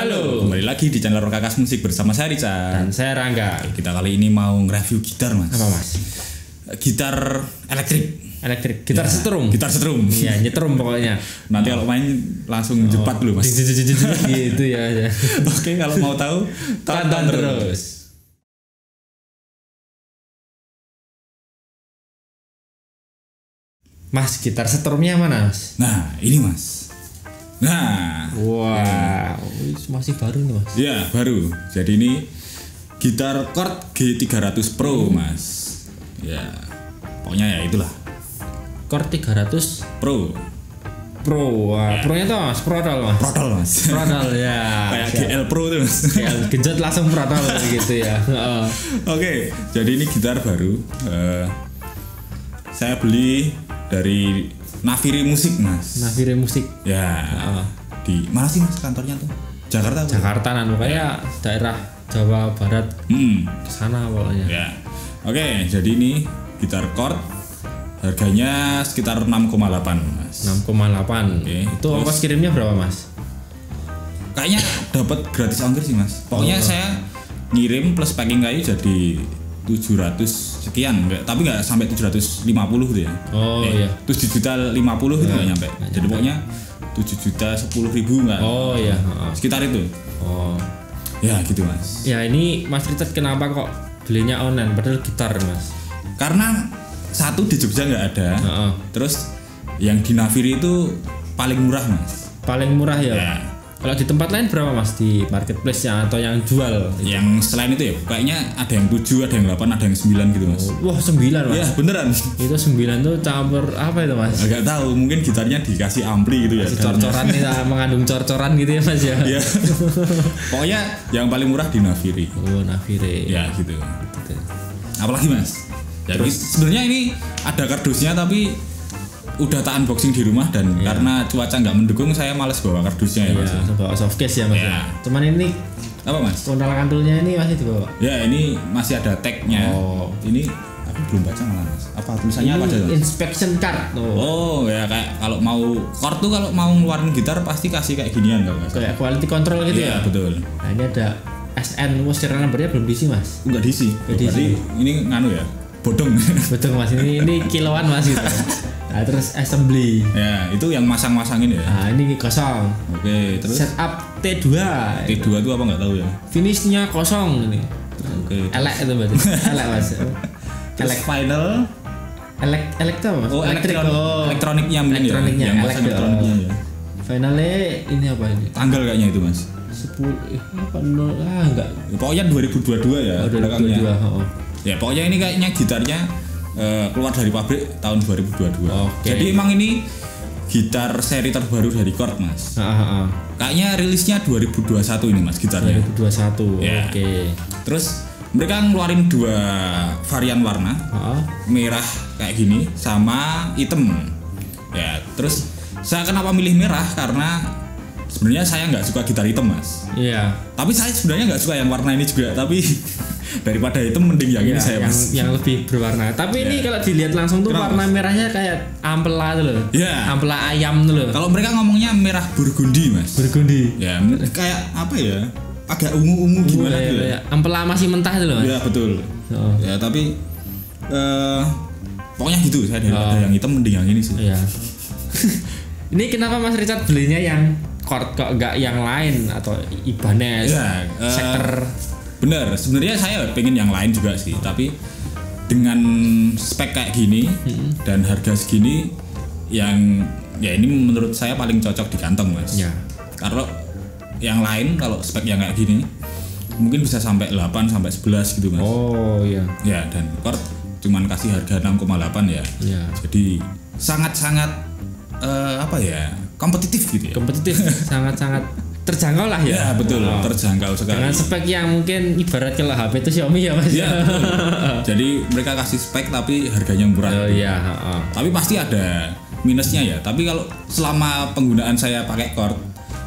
Halo, kembali lagi di channel Kakas Musik bersama saya Rica dan saya Rangga. Kita kali ini mau nge-review gitar, Mas. Apa, Mas? Gitar elektrik. Gitar setrum. Gitar setrum. Iya, nyetrum pokoknya. Nanti kalau main langsung jepat dulu, Mas. Gitu ya. Oke, kalau mau tahu tonton terus. Mas, gitar setrumnya mana, Mas? Nah, ini, Mas. Nah, wow, masih baru nih, Mas. ya baru. Jadi ini gitar chord G300 Pro, Mas. Ya, pokoknya ya itulah. Chord 300 Pro. Wah, Pro-nya tuh, Mas. Prodol, Mas. Prodol ya. Kayak GL Pro tuh, Mas. Ya, genjot langsung prodol gitu ya. Oke, jadi ini gitar baru. Saya beli dari Naviri Musik, Mas. Naviri Musik. Ya. Di mana sih, Mas, kantornya tuh? Jakarta. Jakarta nan, pokoknya daerah Jawa Barat. Ke sana pokoknya. Ya. Oke, jadi ini gitar chord. Harganya sekitar 6,8, Mas. 6,8. Oke. Itu ongkos kirimnya berapa, Mas? Kayaknya dapat gratis ongkir sih, Mas. Pokoknya saya ngirim plus packing kayu jadi 700 sekian, tapi nggak sampai 750 gitu ya. Oh iya. 7.050 itu nggak nyampe. Jadi pokoknya 7.010.000 nggak. Oh iya. Sekitar itu. Oh. Ya gitu, Mas. Ya ini Mas Richard kenapa kok belinya online padahal gitar, Mas? Karena satu di Jogja nggak ada. Terus yang di Naviri itu paling murah, Mas. Paling murah ya. Ya. Kalau di tempat lain berapa, Mas, di marketplace yang atau yang jual? Yang selain itu ya, kayaknya ada yang 7, ada yang 8, ada yang 9 gitu, Mas. Wah, 9, Mas. Ya beneran. Itu 9 tuh campur apa itu, Mas? Agak tahu, mungkin gitarnya dikasih ampli gitu ya. Cor-coran nih, mengandung cor-coran gitu ya, Mas ya. Iya. Pokoknya yang paling murah di Naviri. Oh, Naviri. Ya gitu. Apalagi, Mas? Jadi sebenarnya ini ada kardusnya tapi udah tak unboxing di rumah dan karena cuaca nggak mendukung saya males bawa kardusnya ya, Mas. Bawa soft case ya, Mas. Ya. Cuman ini Apa, Mas? kondal kantulnya ini masih dibawa. Ya, ini masih ada tagnya. Oh. Ini aku belum baca malah, Mas. Apa tulisannya apa aja? Inspection card. Oh, ya kayak kalau mau chord tuh kalau mau ngeluarin gitar pasti kasih kayak ginian kalau nggak salah. Kayak quality control gitu ya. Betul. Nah, ini ada SN, serial numbernya belum diisi, Mas. Enggak diisi. Berarti ini nganu ya, bodong. Betul, Mas, ini kiloan, Mas gitu. Nah, terus assembly. Ya, itu yang masang-masangin ya. Nah, ini kosong. Oke, terus Setup T2. T2 itu apa nggak tahu ya. Finishnya kosong ini. Oke. Elek itu berarti. Elek, Mas. Elek final. Elek tuh, Mas. Oh, elektroniknya mungkin ya. Elektroniknya, Yang masang elektroniknya ya. Finalnya ini apa ini? Tanggal kayaknya itu, Mas. 10 apa 0 enggak. Pokoknya 2022 ya. Oh, 2022. Ya, pokoknya ini kayaknya gitarnya keluar dari pabrik tahun 2022. Oke. Jadi emang ini gitar seri terbaru dari Chord, Mas. Kayaknya rilisnya 2021 ini, Mas, gitarnya. 2021. Ya. Oke. Terus mereka ngeluarin 2 varian warna. Merah kayak gini sama hitam. Ya, terus saya kenapa milih merah karena sebenarnya saya nggak suka gitar hitam, Mas. Iya. Tapi saya sebenarnya nggak suka yang warna ini juga, tapi daripada hitam mending yang ini saya, Mas. Yang lebih berwarna. Tapi ini kalau dilihat langsung tuh warna merahnya kayak ampela tuh loh. Iya. Ampela ayam tuh loh. Kalau mereka ngomongnya merah burgundi, Mas. Burgundi. Ya, kayak apa ya? Agak ungu-ungu gimana gitu. Ya. Ampela masih mentah tuh loh, Mas. Ya, betul. Ya, tapi pokoknya gitu, saya daripada yang hitam mending yang ini sih. Iya. Ini kenapa Mas Richard belinya yang chord kok enggak yang lain atau Ibanez, Sector? Bener, sebenarnya saya pengen yang lain juga sih, tapi dengan spek kayak gini dan harga segini yang ya ini menurut saya paling cocok di kantong, Mas. Ya. Kalau yang lain kalau spek yang kayak gini mungkin bisa sampai 8 sampai 11 gitu, Mas. Oh iya. Ya, dan chord cuman kasih harga 6,8 ya. Ya. Jadi sangat-sangat apa ya? Kompetitif gitu ya. Kompetitif, sangat-sangat terjangkau lah ya. Ya, betul, terjangkau sekali. Dengan spek yang mungkin ibarat kalau HP itu Xiaomi ya, Mas. Ya, jadi mereka kasih spek tapi harganya murah. Oh iya, Tapi pasti ada minusnya ya. Tapi kalau selama penggunaan saya pakai chord,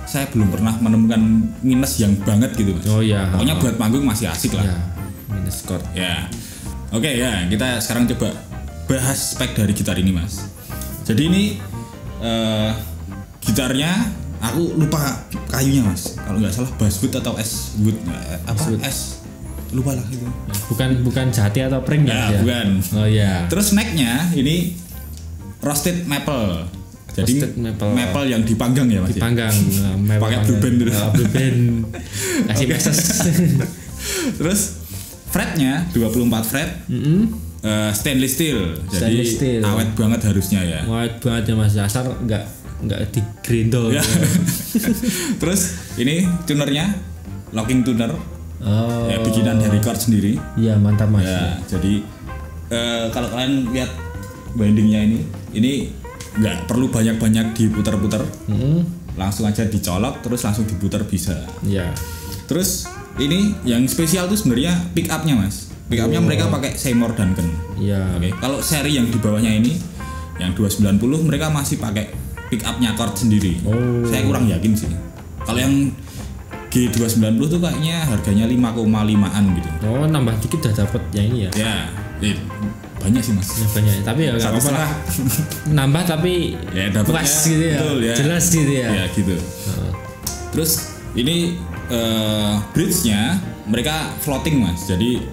saya belum pernah menemukan minus yang banget gitu, Mas. Oh iya. Pokoknya buat manggung masih asik lah. Ya, minus chord. Ya. Oke ya, kita sekarang coba bahas spek dari gitar ini, Mas. Jadi ini gitarnya Aku lupa kayunya mas. Kalau nggak salah basswood atau ashwood. S. Lupa lah itu. Bukan jati atau pring ya? Bukan. Oh ya. Terus snacknya ini roasted maple. Jadi maple yang dipanggang ya mas. Dipanggang. Pakai blue band dulu. Blue band. Kasih meses. Terus fretnya 24 fret. Stainless steel. Jadi awet banget harusnya ya. Awet banget ya mas. Asal nggak di grindel. Ya. Terus ini tunernya locking tuner. Ya bikinan dari Chord sendiri. Iya mantap mas. Ya, jadi kalau kalian lihat bindingnya ini nggak perlu banyak-banyak diputar-putar, langsung aja dicolok terus langsung diputar bisa. Iya. Terus ini yang spesial tuh sebenarnya pick upnya mas. Pick upnya mereka pakai Seymour Duncan. Iya. Oke. Kalau seri yang di bawahnya ini, yang 290 mereka masih pakai pick upnya Chord sendiri. Saya kurang yakin sih. Kalau yang G290 tuh kayaknya harganya 5,5an gitu. Oh, nambah dikit udah dapet yang ini ya. Ya, banyak sih mas. Ya, banyak, tapi ya enggak apa-apa lah. Nambah tapi ya dapetnya puas gitu ya. Betul, ya. Jelas gitu ya. Ya gitu. Terus ini bridge-nya mereka floating mas. Jadi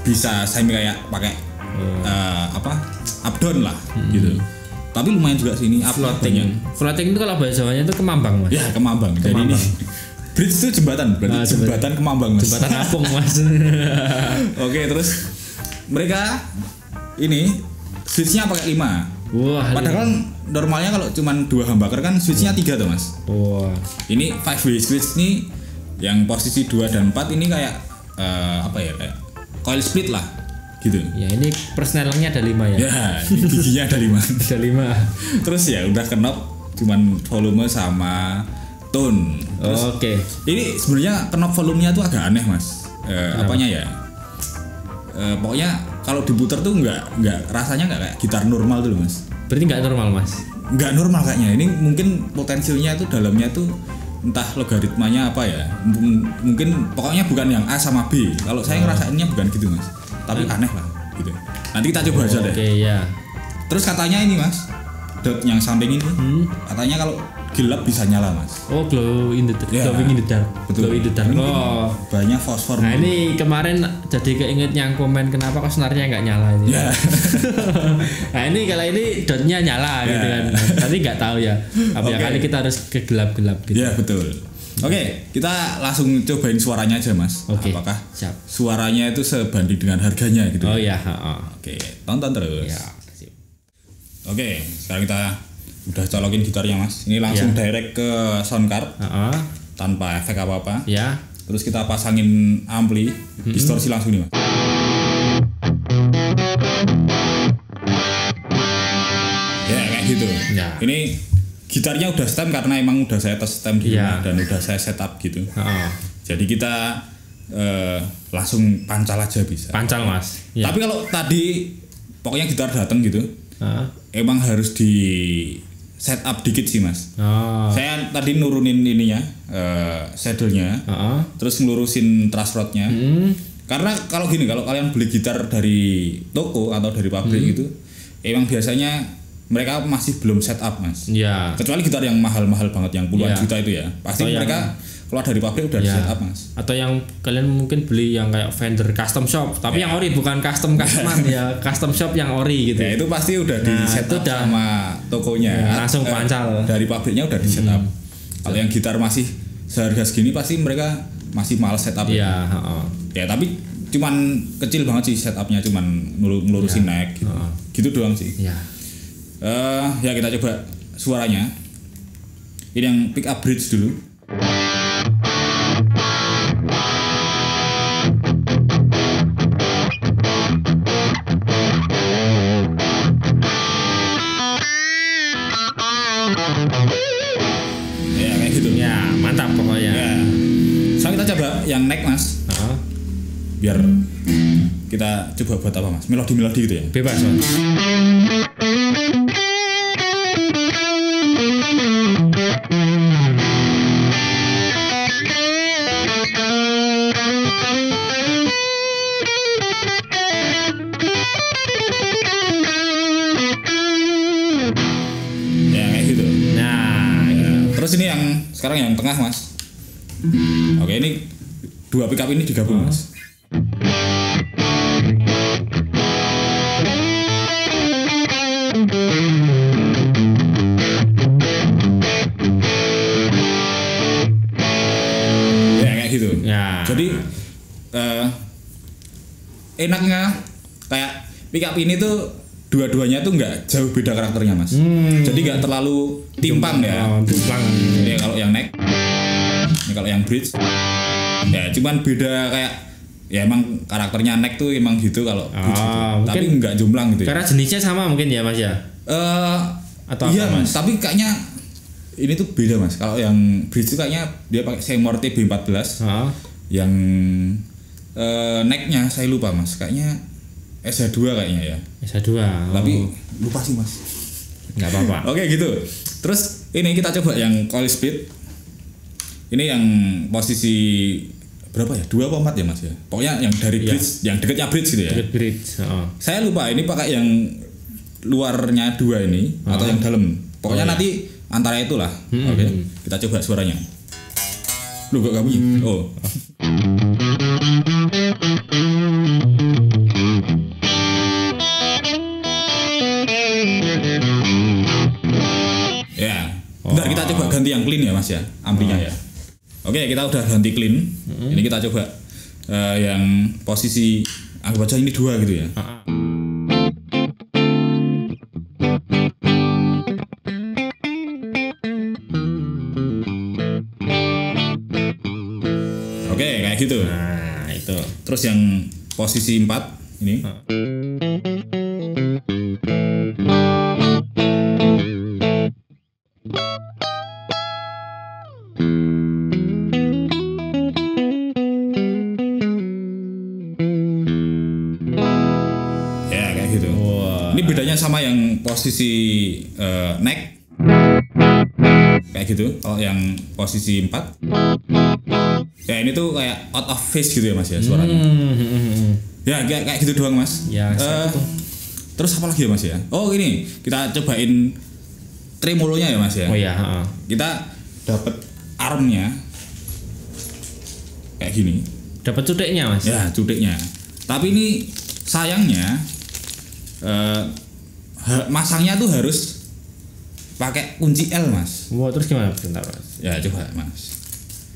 bisa semi kayak pakai up down lah gitu. Tapi lumayan juga sih ini floating. Floating itu kalau bahasa Jawanya itu kemambang mas. Ya kemambang. Jadi ini bridge itu jembatan, berarti jembatan kemambang mas. Jembatan apung mas. Oke, terus mereka ini switchnya pakai 5. Wah. Padahal normalnya kalau cuma 2 humbucker kan switchnya 3 tuh mas. Wah. Ini 5-way switch nih yang posisi 2 dan 4 ini kayak kayak coil split lah gitu. Ya ini persnelingnya ada 5 ya. Ya, giginya ada 5. Ada 5. Terus ya udah knob cuman volume sama tone. Oke. Ini sebenarnya knob volumenya tuh agak aneh mas. Apanya ya? Pokoknya kalau diputar tuh nggak rasanya nggak kayak gitar normal tuh mas. Berarti nggak normal mas? Nggak normal kayaknya. Ini mungkin potensialnya tuh dalamnya tuh entah logaritmanya apa ya. Mungkin pokoknya bukan yang A sama B. Kalau saya ngerasainnya bukan gitu mas. Tapi aneh lah gitu. Nanti kita coba aja deh. Oke ya. Terus katanya ini mas, dot yang samping ini, katanya kalau gelap bisa nyala mas. Oh, glowing in the dark. Betul. Glow in the dark. Oh, banyak fosfor. Nah ini kemarin jadi keinget yang komen kenapa kok senarnya nggak nyala ini. Ya. Nah ini kalau ini dotnya nyala gitu kan. Tapi nggak tahu ya. Apa ya kali kita harus ke gelap-gelap gitu. Ya betul. Oke, kita langsung cobain suaranya aja mas. Apakah suaranya itu sebanding dengan harganya gitu? Oh ya. Oke, tonton terus. Ya. Oke, sekarang kita udah colokin gitarnya mas. Ini langsung direct ke sound card tanpa efek apa-apa. Ya. Terus kita pasangin ampli, distorsi langsung nih mas. Ya kayak gitu. Ya. Ini gitarnya udah stem karena emang udah saya tes stem di rumah dan udah saya setup gitu. Jadi kita langsung pancal aja bisa. Pancal mas. Ya. Tapi kalau tadi pokoknya gitar datang gitu, emang harus di setup dikit sih mas. Saya tadi nurunin ininya, saddle-nya, terus ngelurusin truss rod-nya. Karena kalau gini, kalau kalian beli gitar dari toko atau dari pabrik gitu, emang biasanya mereka masih belum setup mas. Ya. Kecuali gitar yang mahal-mahal banget yang puluhan juta itu ya, pasti atau mereka keluar dari pabrik udah di setup mas. Atau yang kalian mungkin beli yang kayak vendor custom shop, tapi yang ori bukan customan ya, custom shop yang ori gitu. Ya itu pasti udah di setup sama tokonya. Langsung pancal. Dari pabriknya udah di setup. Kalau yang gitar masih seharga segini pasti mereka masih males setup. Iya. Ya tapi cuman kecil banget sih setupnya, cuman ngelurusin neck gitu. Gitu doang sih. Ya. Ya kita coba suaranya. Ini yang pick up bridge dulu. Ya kayak gitu. Ya mantap pokoknya. Ya. Sekarang kita coba yang neck mas. Biar kita coba buat apa mas? Melodi-melodi gitu ya? Bebas mas. Ya kayak gitu. Nah, Terus ini yang yang tengah mas. Oke, ini 2 pickup ini digabung mas. Ya kayak gitu. Ya. Jadi enaknya kayak pickup ini tuh dua-duanya tuh nggak jauh beda karakternya mas. Jadi nggak terlalu timpang ya. Timpang. Ya kalau yang neck, ini kalau yang bridge, ya cuman beda kayak ya emang karakternya neck tuh emang gitu kalau bridge gitu. Tapi nggak jomplang gitu. Karena jenisnya sama mungkin ya mas ya. Atau iya apa, mas? Tapi kayaknya ini tuh beda mas. Kalau yang bridge itu kayaknya dia pakai Seymour TB14. Yang necknya saya lupa mas. Kayaknya SH2 kayaknya ya. SH2. Tapi lupa sih mas. Nggak apa-apa. Oke gitu. Terus ini kita coba yang coil speed. Ini yang posisi berapa ya? 2 apa 4 ya mas ya? Pokoknya yang dari bridge, yang dekatnya bridge gitu ya. Dekat bridge. Saya lupa ini pakai yang luarnya 2 ini atau yang dalam. Pokoknya nanti antara itulah. Oke. Kita coba suaranya. Loh kok gak bunyi? Oh. Ya. Bentar kita coba ganti yang clean ya mas ya, amplinya ya. Oke, kita udah ganti clean. Ini kita coba yang posisi anggap aja ini 2 gitu ya. Oke, kayak gitu. Nah, itu. Terus yang posisi 4 ini. Ya, kayak gitu. Ini bedanya sama yang posisi neck. Kayak gitu. Kalau yang posisi 4 ya ini tuh kayak out of phase gitu ya mas ya suaranya. Ya kayak gitu doang mas. Ya, terus apa lagi ya mas ya? Oh ini kita cobain tremolonya ya mas ya. Oh iya. Kita dapat armnya kayak gini. Dapat cudeknya mas. Ya cudeknya. Tapi ini sayangnya masangnya tuh harus pakai kunci L mas. Wow, terus gimana bentar mas? Ya coba mas.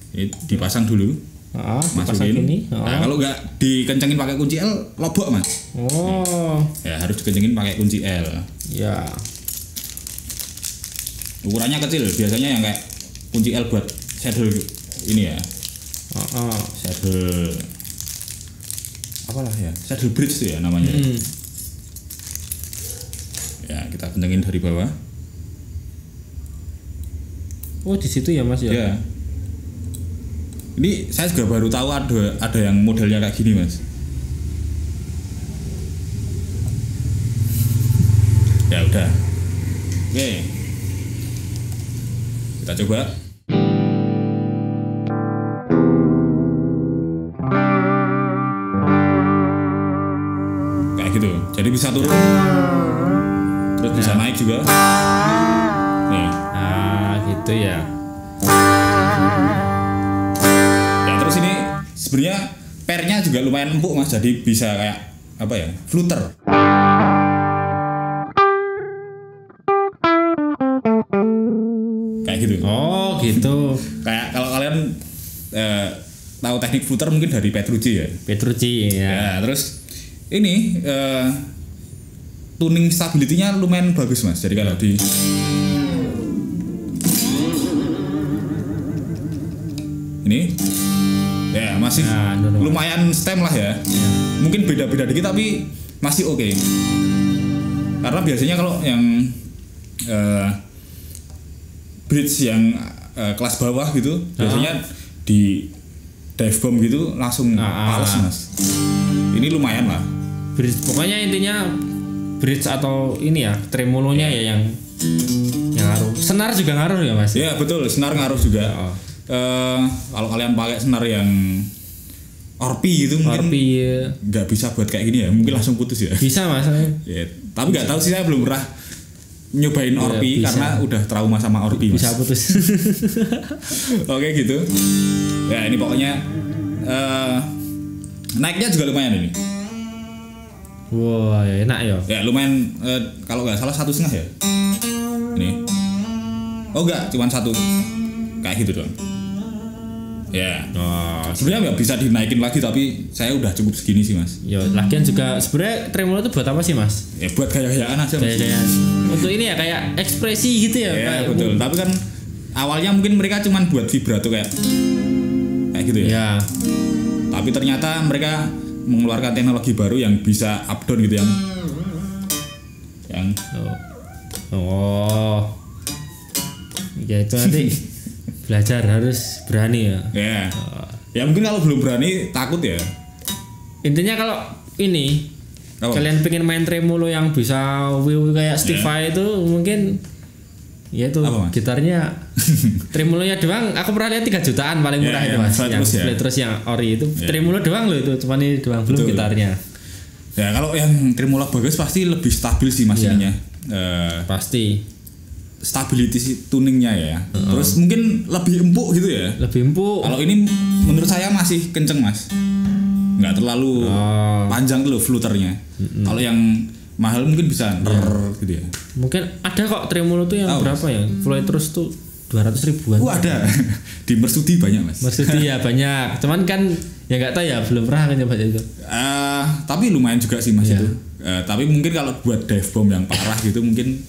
Ini dipasang dulu. Masukin ini. Nah, kalau nggak dikencengin pakai kunci L, lobok mas. Oh. Ya harus dikencengin pakai kunci L. Ya. Ukurannya kecil, biasanya yang kayak kunci L buat saddle ini ya. Saddle apalah ya? Saddle bridge tuh ya namanya. Ya kita kencengin dari bawah. Oh di situ ya mas ya. Ya. Ini saya juga baru tahu ada yang modelnya kayak gini mas. Ya udah. Oke. Kita coba. Kayak gitu. Jadi bisa turun. Terus bisa naik juga. Nih. Gitu ya. Terus ini sebenarnya pernya juga lumayan empuk mas, jadi bisa kayak apa ya, fluter. Kayak gitu. Oh gitu. Kayak kalau kalian tahu teknik fluter mungkin dari Petrucci ya. Petrucci ya. Ya terus ini tuning stability-nya lumayan bagus mas. Jadi kalau di ini ya masih lumayan stem lah ya. Mungkin beda-beda dikit tapi masih oke. Karena biasanya kalau yang bridge yang kelas bawah gitu biasanya di dive bomb gitu langsung pales mas. Ini lumayan lah. Bridge pokoknya intinya bridge atau ini ya tremolonya ya yang ngaruh. Senar juga ngaruh ya mas? Ya betul, senar ngaruh juga. Kalau kalian pakai senar yang Orpi gitu mungkin nggak bisa buat kayak gini ya, mungkin langsung putus ya. Bisa mas. Ya, tapi nggak tahu sih, saya belum pernah nyobain Orbi karena udah trauma sama Orbi bisa putus. Oke gitu ya, ini pokoknya naiknya juga lumayan ini. Wah, ya enak ya. Ya lumayan, kalau nggak salah 1,5 ya. Ini. Oh enggak, cuma 1. Kayak gitu doang. Ya. Sebenarnya nggak bisa dinaikin lagi, tapi saya udah cukup segini sih mas. Ya, lagian juga sebenarnya tremolo itu buat apa sih mas? Ya buat gaya-gayaan aja. Gaya-gayaan. Untuk ini ya kayak ekspresi gitu ya. Ya betul. Tapi kan awalnya mungkin mereka cuma buat vibrato kayak gitu ya. Ya. Tapi ternyata mereka mengeluarkan teknologi baru yang bisa up down gitu yang ya itu nanti belajar harus berani ya. Ya mungkin kalau belum berani takut ya. Intinya kalau ini kalian pengen main tremolo yang bisa kayak Steve Vai itu mungkin ya itu gitarnya tremolonya doang aku pernah lihat 3 jutaan paling murah itu mas, yang terus yang ori itu tremolo doang loh itu, cuma ini doang belum gitarnya. Ya kalau yang tremolo bagus pasti lebih stabil sih mas ininya. Pasti stability tuningnya ya. Terus mungkin lebih empuk gitu ya. Lebih empuk. Kalau ini menurut saya masih kenceng mas, nggak terlalu panjang tuh fluternya. Kalau yang mahal mungkin bisa gitu ya. Mungkin ada kok tremolo tuh yang berapa ya? Floyd terus tuh 200 ribuan. Ada. Di Mersudi banyak mas. Mersudi ya banyak. Cuman kan ya nggak tahu ya, belum pernah kan nyoba itu. Tapi lumayan juga sih mas itu. Tapi mungkin kalau buat dive bomb yang parah gitu mungkin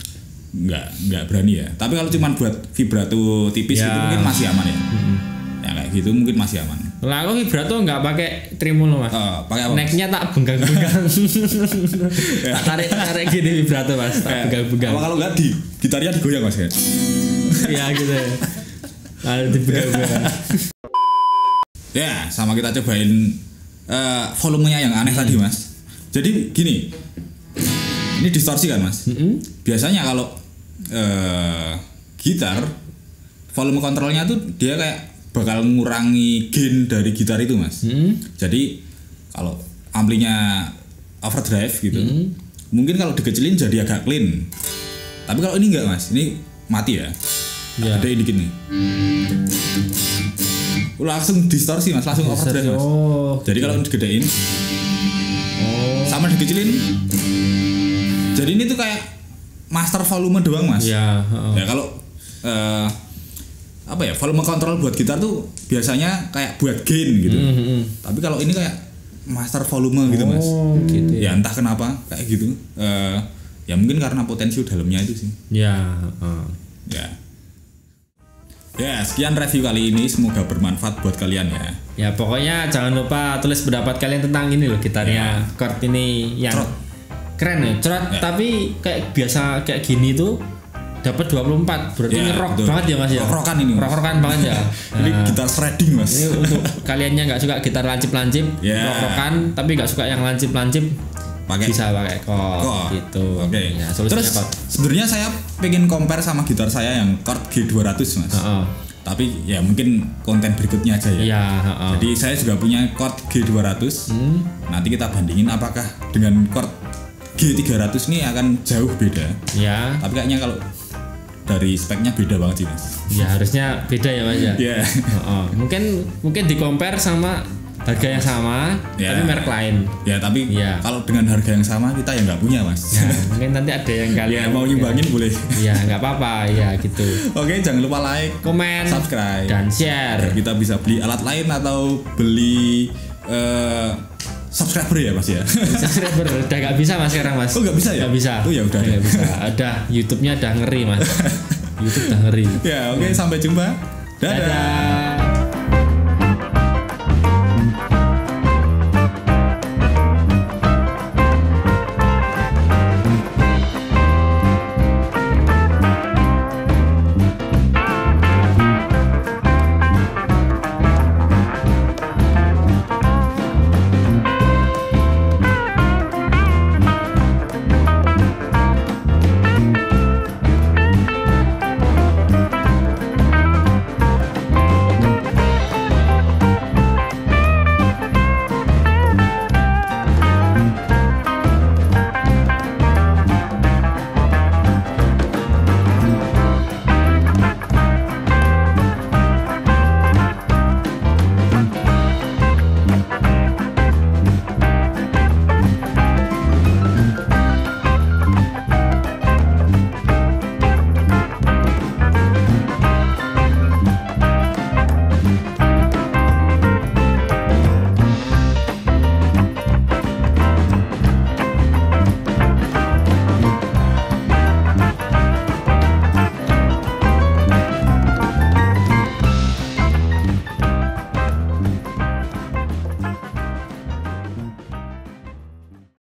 nggak berani ya. Tapi kalau cuma buat vibrato tipis itu mungkin masih aman ya. Ya kayak gitu mungkin masih aman. Lah aku vibrato nggak pakai tremolo mas. Pakai apa? Necknya tak benggang-benggang. Tak tarik gini vibrato mas. Tak benggang-benggang. Kalau nggak di gitarnya digoyang mas ya. Iya gitu. Ada dipegang-pegang. Ya sama kita cobain volumenya yang aneh tadi mas. Jadi gini, ini distorsi kan mas. Biasanya kalau gitar volume kontrolnya tuh dia kayak bakal mengurangi gain dari gitar itu mas. Jadi kalau amplinya overdrive gitu, mungkin kalau dikecilin jadi agak clean. Tapi kalau ini enggak mas, ini mati ya. Gedein dikit nih. Langsung distorsi mas, langsung overdrive mas. Jadi kalau digedein, sama dikecilin, jadi ini tuh kayak master volume doang mas. Ya kalau apa ya, volume kontrol buat gitar tuh biasanya kayak buat gain gitu. Tapi kalau ini kayak master volume gitu mas. Gitu ya entah kenapa kayak gitu. Ya mungkin karena potensi dalamnya itu sih. Ya sekian review kali ini, semoga bermanfaat buat kalian ya. Ya pokoknya jangan lupa tulis pendapat kalian tentang ini loh, gitarnya chord ini yang keren ya, tapi kayak biasa kayak gini tuh dapat 24, berarti ini rock banget ya mas ya. Rock-rockan ini. Rock-rockan banget ya. Ini gitar shredding mas. Ini untuk kaliannya nggak suka gitar lancip-lancip, rock-rockan, tapi nggak suka yang lancip-lancip, bisa pakai chord gitu. Ya, terus sebenarnya saya pengen compare sama gitar saya yang chord G200 mas. Tapi ya mungkin konten berikutnya aja ya. Jadi saya juga punya chord G200. Nanti kita bandingin apakah dengan chord G300 ini akan jauh beda. Tapi kayaknya kalau dari speknya beda banget sih mas. Ya harusnya beda ya mas ya. Mungkin di compare sama harga yang sama tapi merek lain. Tapi kalau dengan harga yang sama kita ya nggak punya mas. Mungkin nanti ada yang kalian mau nyumbangin boleh. Nggak apa-apa ya gitu. Oke, jangan lupa like, komen, subscribe, dan share. Kita bisa beli alat lain atau beli subscriber ya mas ya. Subscriber udah nggak bisa mas sekarang mas. Nggak bisa ya? Nggak bisa. Ya udah. Nggak bisa. Ada YouTube-nya udah ngeri mas. YouTube udah ngeri. Oke, sampai jumpa. Dadah.